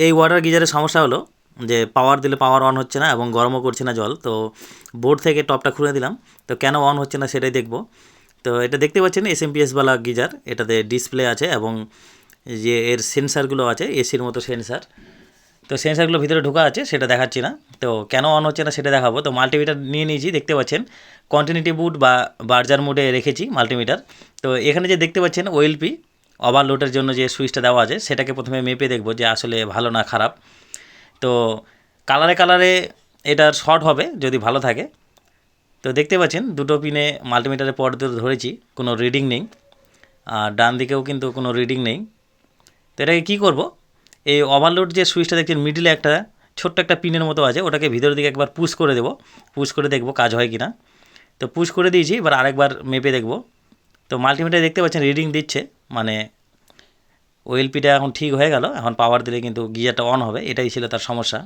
এই ওয়াটার গিজারের সমস্যা হলো যে পাওয়ার দিলে পাওয়ার অন হচ্ছে না এবং গরমও করছে না জল। তো বোর্ড থেকে টপটা খুলে দিলাম, তো কেন অন হচ্ছে না সেটাই দেখব। তো এটা দেখতে পাচ্ছেন এসএমপিএসওয়ালা গিজার, এটাতে ডিসপ্লে আছে এবং যে এর সেন্সারগুলো আছে এসির মতো সেন্সার। তো সেন্সারগুলো ভিতরে ঢোকা আছে, সেটা দেখাচ্ছি না। তো কেন অন হচ্ছে না সেটা দেখাবো। তো মাল্টিমিটার নিয়ে নিয়েছি, দেখতে পাচ্ছেন কন্টিনিউটি বুট বা বার্জার মোডে রেখেছি মাল্টিমিটার। তো এখানে যে দেখতে পাচ্ছেন ওএলপি ওভারলোডের জন্য যে সুইচটা দেওয়া আছে সেটাকে প্রথমে মেপে দেখব যে আসলে ভালো না খারাপ। তো কালারে কালারে এটার শর্ট হবে যদি ভালো থাকে। তো দেখতে পাচ্ছেন দুটো পিনে মাল্টিমিটারের পর ধরেছি, কোনো রিডিং নেই, আর ডান দিকেও কিন্তু কোনো রিডিং নেই। তো এটাকে কী করব, এই ওভারলোড যে সুইচটা দেখছেন মিডিলে একটা ছোট্ট একটা পিনের মতো আছে, ওটাকে ভিতরের দিকে একবার পুশ করে দেবো, পুশ করে দেখব কাজ হয় কি না। তো পুশ করে দিয়েছি, এবার আরেকবার মেপে দেখব। তো মাল্টিমিটারে দেখতে পাচ্ছেন রিডিং দিচ্ছে, মানে ওএলপিটা এখন ঠিক হয়ে গেল। এখন পাওয়ার দিলে কিন্তু গিজারটা অন হবে, এটাই ছিল তার সমস্যা।